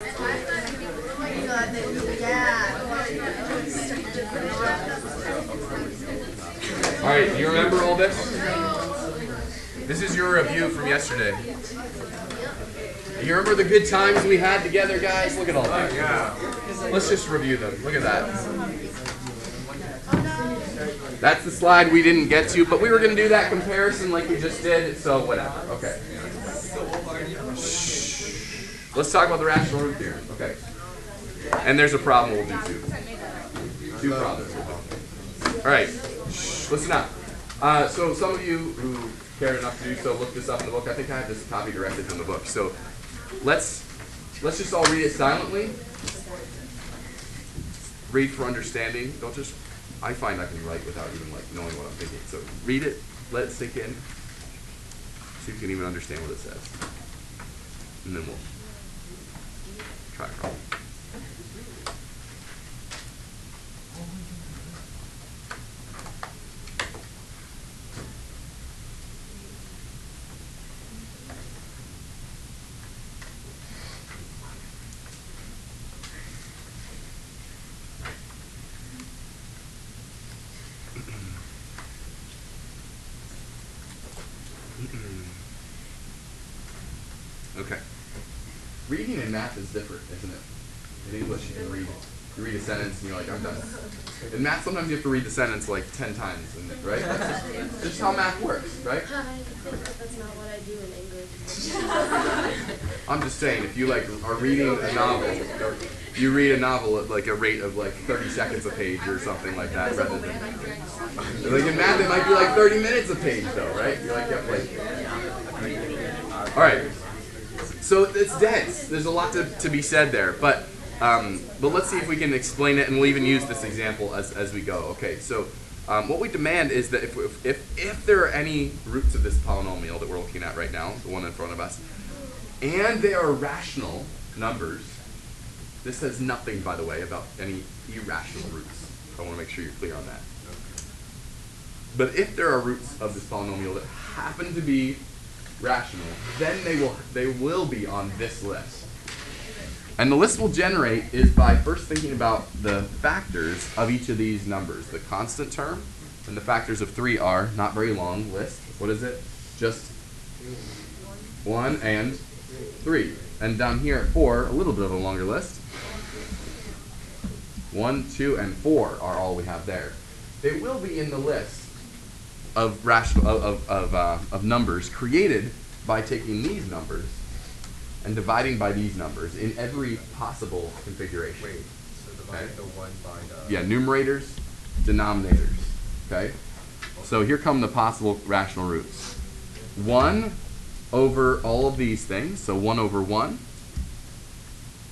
All right, do you remember all this? This is your review from yesterday. You remember the good times we had together, guys? Look at all that. Yeah. Let's just review them. Look at that. That's the slide we didn't get to, but we were going to do that comparison like we just did, so whatever. Okay. Shh. Let's talk about the rational root theorem. Okay. And there's a problem we'll do too. Two problems. All right. Shh. Listen up. So some of you who cared enough to do so, look this up in the book. I think I have this copy directly from the book. So let's just all read it silently. Read for understanding. Don't just. I find I can write without even knowing what I'm thinking. So read it, let it sink in, see if you can even understand what it says, and then we'll try a problem. Okay. Reading in math is different, isn't it? In English, you can read a sentence and you're like, I'm done. In math, sometimes you have to read the sentence like 10 times, right? That's just how math works, right? That's not what I do in English. I'm just saying, if you are reading a novel, you read a novel at a rate of 30 seconds a page or something like that, rather than in math it might be 30 minutes a page though, right? You're all right. So it's dense. There's a lot to be said there, but let's see if we can explain it, and we'll even use this example as we go. Okay, so what we demand is that if there are any roots of this polynomial that we're looking at right now, the one in front of us, and they are rational numbers, this says nothing, by the way, about any irrational roots. I want to make sure you're clear on that. But if there are roots of this polynomial that happen to be rational, then they will be on this list. And the list we'll generate is by first thinking about the factors of each of these numbers. The constant term and the factors of 3 are not very long list. What is it? Just 1 and 3. And down here at 4, a little bit of a longer list. 1, 2, and 4 are all we have there. They will be in the list of numbers created by taking these numbers and dividing by these numbers in every possible configuration. Wait, so divide the 1 by the... Yeah, numerators, denominators, okay? So here come the possible rational roots. 1 over all of these things, so 1 over 1,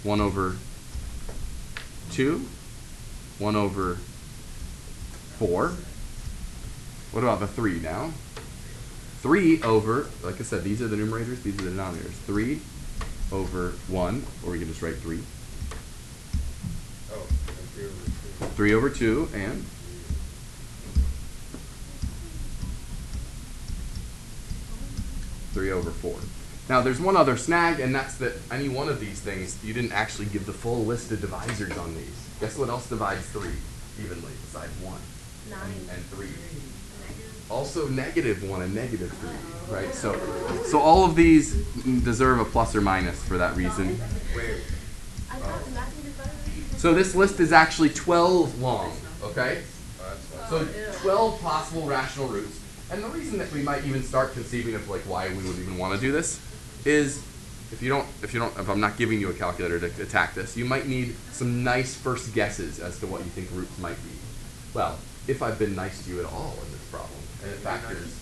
1 over 2, 1 over 4. What about the 3 now? 3 over, like I said, these are the numerators, these are the denominators. 3 over 1, or we can just write 3. Oh, 3 over 2. 3 over 2, and 3 over 4. Now, there's one other snag, and that's that any one of these things, you didn't actually give the full list of divisors on these. Guess what else divides 3 evenly besides 1 and 3? Also -1 and -3, right? So all of these deserve a plus or minus for that reason. Wait. So this list is actually 12 long, okay? So 12 possible rational roots. And the reason that we might even start conceiving of why we would even want to do this is if I'm not giving you a calculator to attack this, you might need some nice first guesses as to what you think roots might be. Well, if I've been nice to you at all in this problem, and it factors,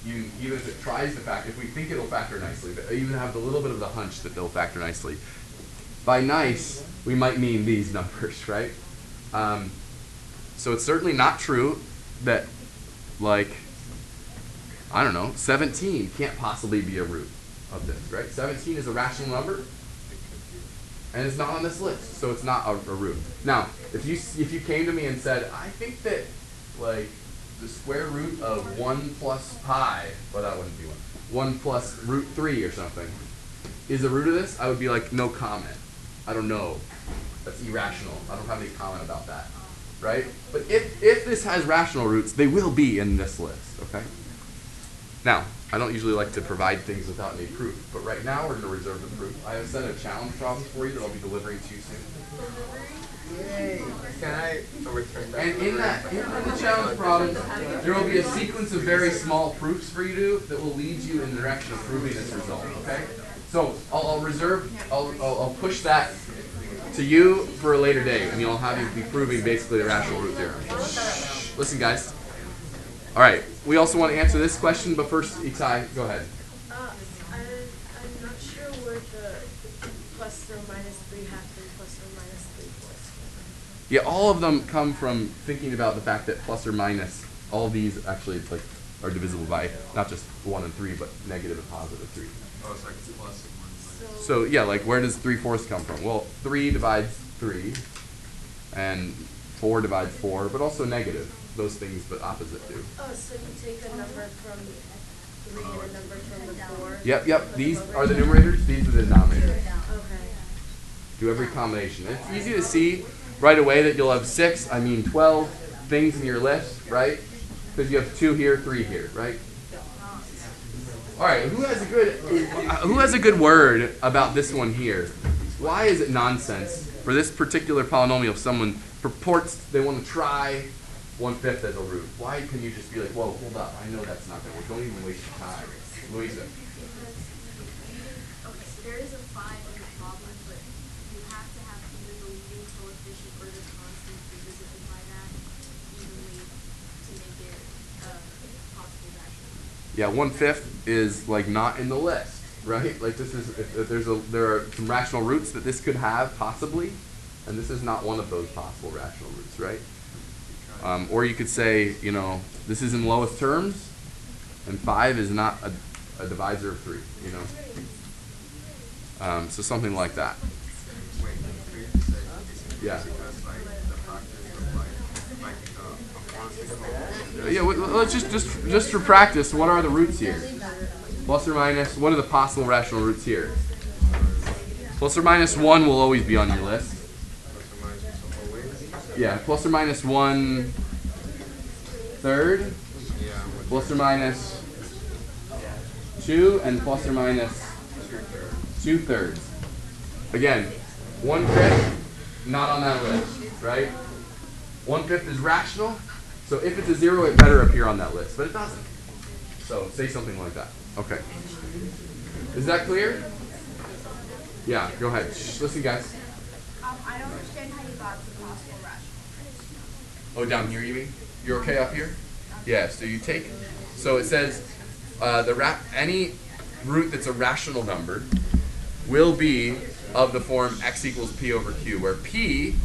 even if it tries to factor, if we think it'll factor nicely, but even have a little bit of the hunch that they'll factor nicely. By nice, we might mean these numbers, right? So it's certainly not true that, I don't know, 17 can't possibly be a root of this, right? 17 is a rational number, and it's not on this list, so it's not a root. Now, if you came to me and said, I think that, the square root of 1 plus pi, well, that wouldn't be 1 plus root 3 or something, is a root of this, I would be like, no comment. I don't know. That's irrational. I don't have any comment about that, right? But if this has rational roots, they will be in this list, okay? Now, I don't usually like to provide things without any proof, but right now we're going to reserve the proof. I have a set of challenge problems for you that I'll be delivering to you soon. Yay! Can I return that? And in the challenge problems, there will be a sequence of very small proofs for you to do that will lead you in the direction of proving this result, okay? So I'll push that to you for a later date, and you'll have you be proving basically the rational root theorem. Listen, guys. All right, we also want to answer this question, but first, Itai, go ahead. I'm not sure where the plus or minus 3 half and plus or minus 3/4. Yeah, all of them come from thinking about the fact that plus or minus, all of these actually like are divisible by not just 1 and 3, but negative and positive 3. Oh, it's like plus and minus. So yeah, like where does 3/4 come from? Well, 3 divides 3, and 4 divides 4, but also negative. Those things, but opposite do. Oh, so you take a number from 3 and a number from the 4? Yep. These are the numerators. These are the denominators. Okay. Do every combination. It's easy to see right away that you'll have 12 things in your list, right? Because you have 2 here, 3 here, right? All right. Who has a good word about this one here? Why is it nonsense for this particular polynomial if someone purports they want to try 1/5 as a root? Why can you just be like, whoa, hold up, I know that's not going to work. Don't even waste your time. Louisa. Okay, there is a 5 in the problem, but you have to have either the leading coefficient or the constant divisible by that evenly to make it possible rational. Yeah, 1/5 is like not in the list, right? Like this is there are some rational roots that this could have possibly, and this is not one of those possible rational roots, right? Or you could say, this is in lowest terms, and 5 is not a divisor of 3, so something like that. Wait, could you say Yeah. because like the practice of like a Yeah. Let's just for practice. What are the roots here? Plus or minus. What are the possible rational roots here? Plus or minus 1 will always be on your list. plus or minus always? Yeah, plus or minus 1/3, Yeah, plus or minus 2, and plus or minus 2/3. Again, 1/5, not on that list, right? 1/5 is rational, so if it's a 0, it better appear on that list, but it doesn't. So say something like that. Okay. Is that clear? Yeah, go ahead. Shh, listen, guys. I don't understand how you got the possible rational. Oh, down here you mean? You're okay up here? Yeah, so you take, so it says any root that's a rational number will be of the form x equals p over q, where p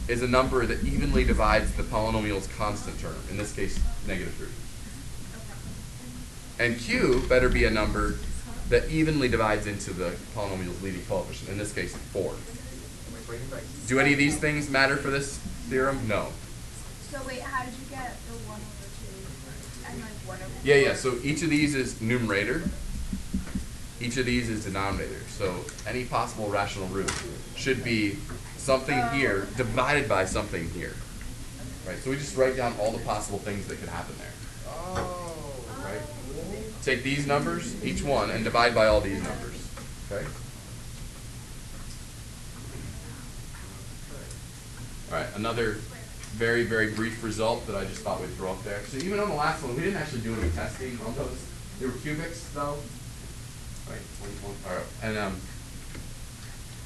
is a number that evenly divides the polynomial's constant term, in this case, -3. And q better be a number that evenly divides into the polynomial's leading coefficient, in this case, 4. Do any of these things matter for this theorem? No. So wait, how did you get the 1 over 2 and like 1 over 4? Yeah, so each of these is numerator. Each of these is denominator. So any possible rational root should be something here divided by something here. Right? So we just write down all the possible things that could happen there. Right? Take these numbers, each one, and divide by all these numbers. Okay? All right, another very, very brief result that I just thought we'd throw up there. So even on the last one, we didn't actually do any testing on those. They were cubics, though. Right, 21. All right.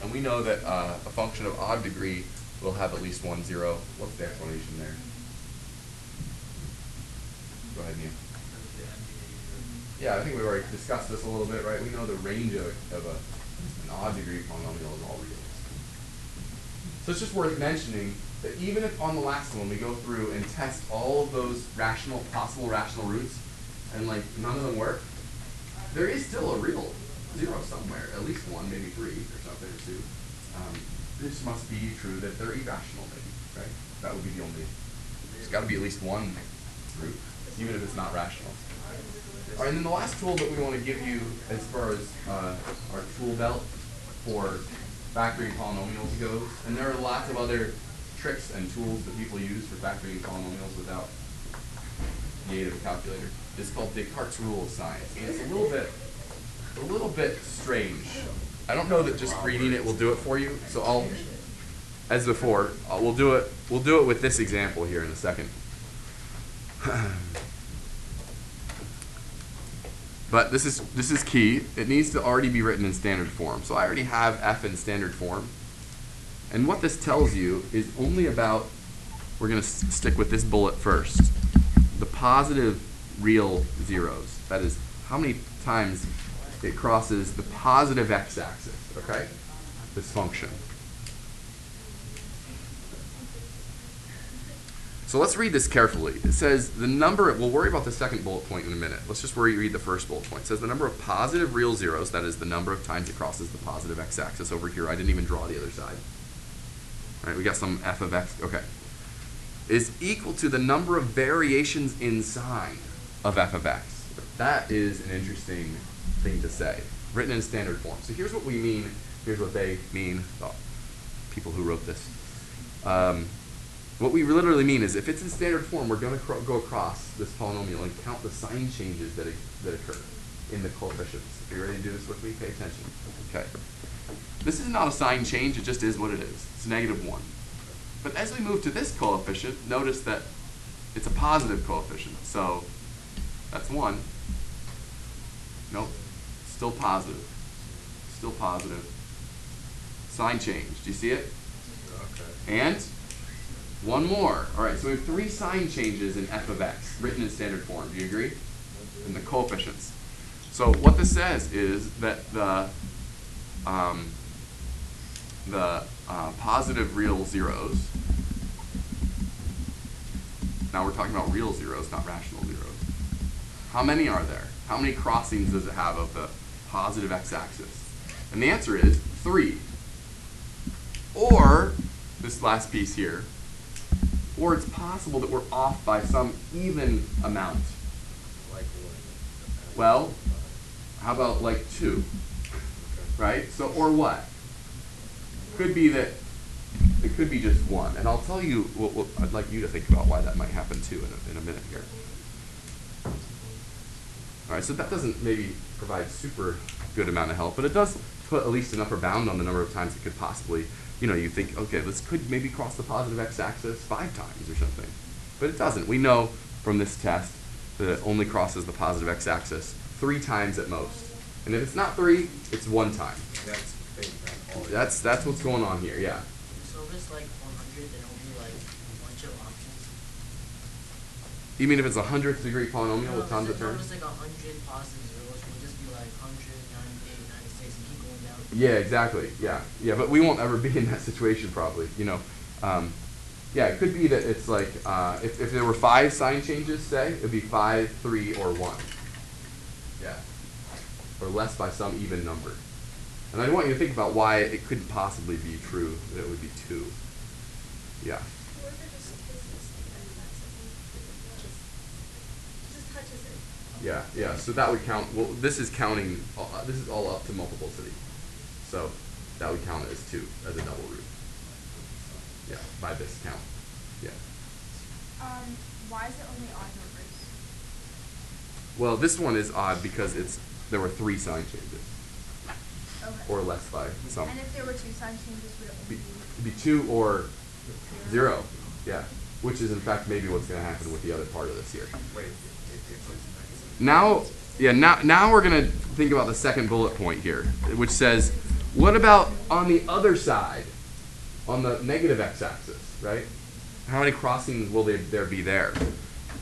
And we know that a function of odd degree will have at least 1 0. What's the explanation there? Go ahead, Neil. Yeah, I think we already discussed this a little bit, right? We know the range of an odd degree polynomial is all real. So it's just worth mentioning that even if on the last one we go through and test all of those possible rational roots, and like none of them work, there is still a real 0 somewhere, at least 1, maybe 3 or something, or 2. This must be true that they're irrational, maybe, right? That would be the only, there's got to be at least one root, even if it's not rational. All right, and then the last tool that we want to give you as far as our tool belt for factoring polynomials goes. And there are lots of other tricks and tools that people use for factoring polynomials without the aid of a calculator. It's called Descartes' rule of science. And it's a little bit strange. I don't know that just reading it will do it for you. So I'll, as before, we'll do it with this example here in a second. But this is key. It needs to already be written in standard form. So I already have f in standard form. And what this tells you is only about, we're going to stick with this bullet first, the positive real zeros. That is, how many times it crosses the positive x-axis, okay? This function. So let's read this carefully. It says the number, we'll worry about the second bullet point in a minute. Let's just read the first bullet point. It says the number of positive real zeros, that is the number of times it crosses the positive x-axis over here. I didn't even draw the other side. All right, we got some f of x, okay, is equal to the number of variations in sign of f of x. That is an interesting thing to say, written in standard form. So here's what we mean, here's what they mean, people who wrote this. What we literally mean is if it's in standard form, we're going to go across this polynomial and count the sign changes that occur in the coefficients. If you're ready to do this with me, pay attention. Okay. This is not a sign change, it just is what it is. It's -1. But as we move to this coefficient, notice that it's a positive coefficient. So that's 1. Nope. Still positive. Still positive. Sign change. Do you see it? Okay. And one more. All right, so we have 3 sign changes in f of x written in standard form. Do you agree? In the coefficients. So what this says is that the positive real zeros, now we're talking about real zeros, not rational zeros. How many are there? How many crossings does it have of the positive x-axis? And the answer is 3. Or, this last piece here, or it's possible that we're off by some even amount. Well, how about like 2? Right? So, or what? Could be that it could be just 1. And I'll tell you what I'd like you to think about why that might happen too in a minute here. All right, so that doesn't maybe provide super good amount of help, but it does put at least an upper bound on the number of times it could possibly, you think, okay, this could maybe cross the positive x-axis 5 times or something. But it doesn't. We know from this test that it only crosses the positive x-axis 3 times at most. And if it's not 3, it's 1 time. That's what's going on here, yeah. So if it's like 100, then it'll be like a bunch of options. You mean if it's a 100th degree polynomial with tons of terms? If it's like 100 positive zeros, it would just be like 100, 98, 96, and keep going down. Yeah, exactly. Yeah, but we won't ever be in that situation probably. Yeah, it could be that it's like if there were 5 sign changes, say, it'd be 5, 3, or 1. Yeah, or less by some even number. And I want you to think about why it couldn't possibly be true that it would be 2. Yeah. What if it just kisses and just touches it? Yeah. So that would count. Well, this is counting. This is all up to multiplicity. So that would count as 2 as a double root. Yeah, by this count. Yeah. Why is it only odd numbers? Well, this one is odd because there were 3 sign changes. Okay. Or less by some. And if there were 2 sign changes, would it only be? It'd be 2 or 0. Yeah. Which is in fact maybe what's going to happen with the other part of this here. Now we're going to think about the second bullet point here, which says, what about on the other side, on the negative x-axis, right? How many crossings will there be there?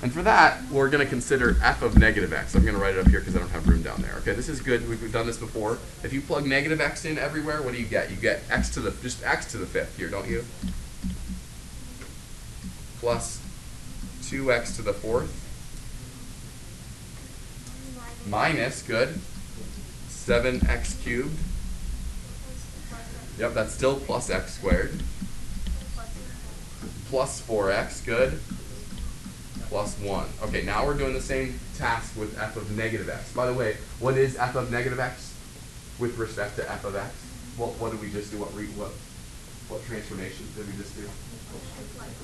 And for that, we're going to consider f of negative x. I'm going to write it up here because I don't have room down there. Okay, this is good. We've done this before. If you plug negative x in everywhere, what do you get? You get just x to the 5th here, don't you? Plus 2x to the 4th. Minus, good, 7x cubed. Yep, that's still plus x squared. Plus 4x, good. Plus 1. Okay, now we're doing the same task with f of negative x. By the way, what is f of negative x with respect to f of x? what did we just do? What transformation did we just do?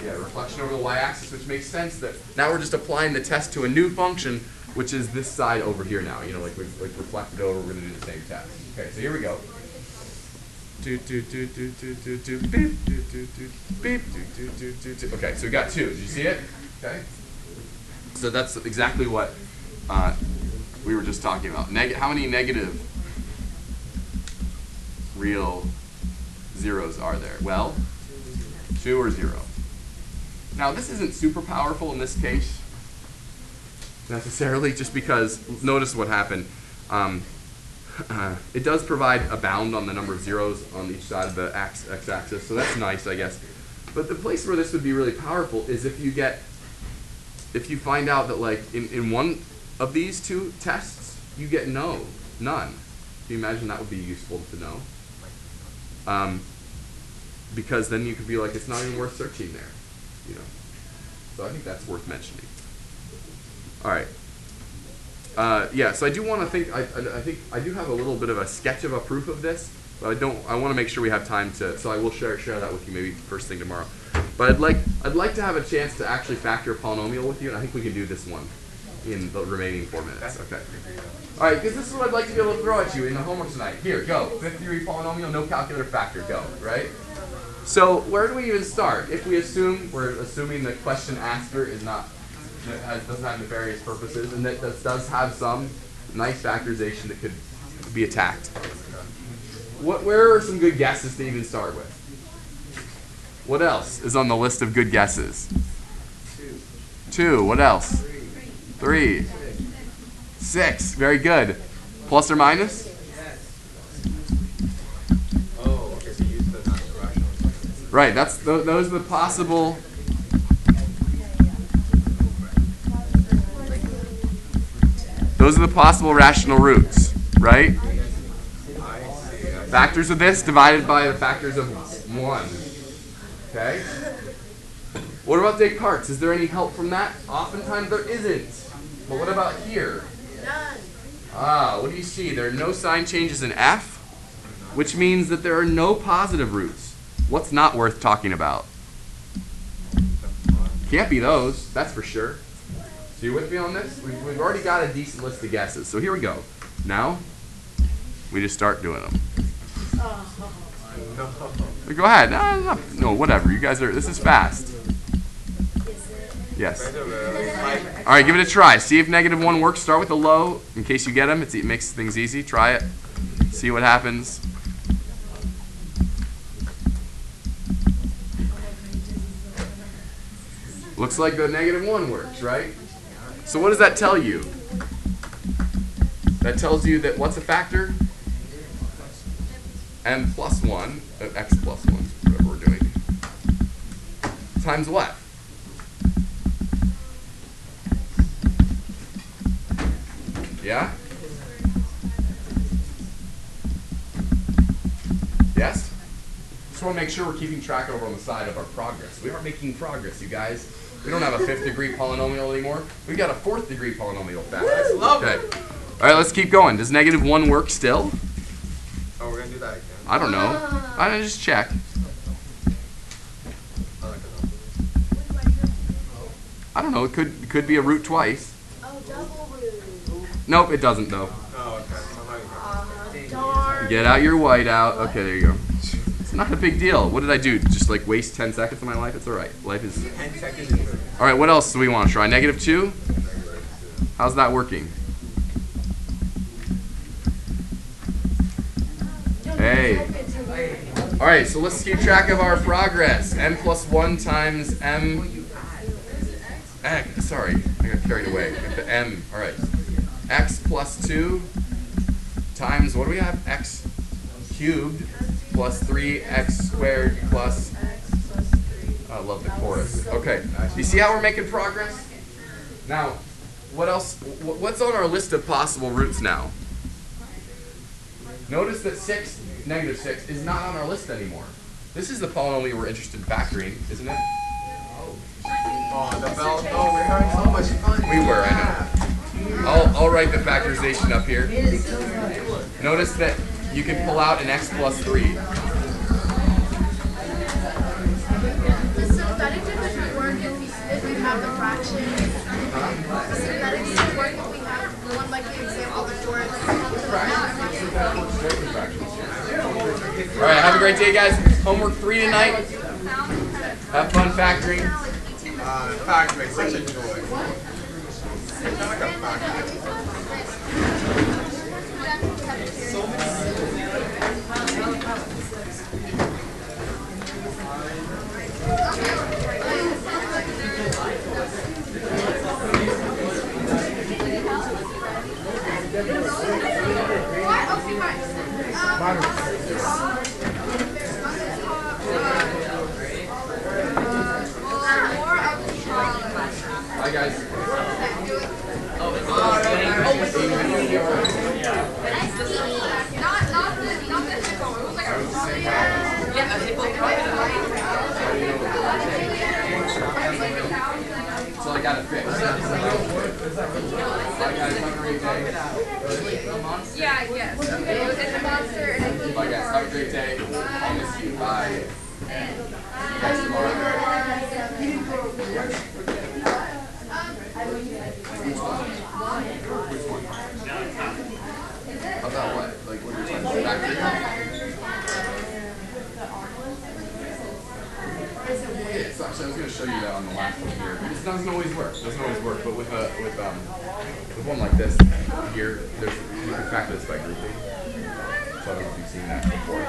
Yeah, reflection over the y-axis, which makes sense that now we're just applying the test to a new function, which is this side over here now. You know, like we've reflected over, we're going to do the same test. Okay, so here we go. Okay, so we got 2. Did you see it? Okay. So that's exactly what we were just talking about. How many negative real zeros are there? Well, 2 or 0. Now this isn't super powerful in this case necessarily, just because notice what happened. It does provide a bound on the number of zeros on each side of the x-axis, so that's nice, I guess. But the place where this would be really powerful is if you find out that like in one of these 2 tests you get none. Can you imagine that would be useful to know? Because then you could be like, it's not even worth searching there, you know. So I think that's worth mentioning. All right. Yeah, so I do want to think. I think I do have a little bit of a sketch of a proof of this, but I want to make sure we have time to. So I will share that with you maybe first thing tomorrow. But I'd like to have a chance to actually factor a polynomial with you, and I think we can do this one in the remaining 4 minutes. Okay. All right, because this is what I'd like to be able to throw at you in the homework tonight. Here, go. Fifth degree polynomial, no calculator factor, go. Right. So where do we even start? If we're assuming the question asker is not. Doesn't have nefarious purposes, and that does have some nice factorization that could be attacked. Where are some good guesses to even start with? What else is on the list of good guesses? 2. What else? 3. 6. Very good. Plus or minus? Oh, okay, so use the non-rational. Right, those are the possible. Those are the possible rational roots, right? Factors of this divided by the factors of 1. Okay? What about Descartes? Is there any help from that? Oftentimes there isn't. But what about here? None. What do you see? There are no sign changes in f, which means that there are no positive roots. What's not worth talking about? Can't be those, that's for sure. So you with me on this? We've already got a decent list of guesses. So here we go. Now, we just start doing them. Go ahead. No, whatever. You guys are, this is fast. Yes. All right, give it a try. See if -1 works. Start with a low in case you get them. It makes things easy. Try it. See what happens. Looks like the -1 works, right? So what does that tell you? That tells you that what's a factor? M plus 1, x plus 1, whatever we're doing, times what? Yeah? Yes? Just want to make sure we're keeping track over on the side of our progress. We are making progress, you guys. We don't have a 5th degree polynomial anymore. We've got a 4th degree polynomial factor. Okay. All right, let's keep going. Does -1 work still? Oh, we're going to do that again. I don't know. I don't just check. I don't know. It could be a root twice. Oh, double root. Nope, it doesn't though. Oh, okay. Darn. Get out your whiteout. Okay, there you go. It's not a big deal. What did I do? Just like waste 10 seconds of my life? It's all right. Life is. 10 seconds into it. All right. What else do we want to try? -2. How's that working? Hey. All right. So let's keep track of our progress. M plus 1 times m. Sorry, I got carried away with the m. All right. X plus 2 times, what do we have? X cubed plus 3x squared plus, I love the chorus. Okay, you see how we're making progress? Now, what else? What's on our list of possible roots now? Notice that -6 is not on our list anymore. This is the polynomial we're interested in factoring, isn't it? Oh, the bell. Oh, we're having so much fun. We were, I know. I'll write the factorization up here. Notice that you can pull out an x plus 3. The synthetic doesn't work if we have the fraction. The synthetic doesn't work if we have one like the example before. All right, have a great day, guys. Homework 3 tonight. Have fun factoring. Factoring, such a joy. It's not like a factory. Bye, guys. So I got it fixed. Bye, guys. Have a great day. Yeah, I guess. Okay, it's a monster and Bye, guys. Have a great day. I'll miss you. Bye. See you guys tomorrow. About what? Like what you're talking about? Factory? Yeah, so actually I was going to show you that on the last one here. This doesn't always work. But with one like this here, you can factor this by grouping. So I don't know if you've seen that before.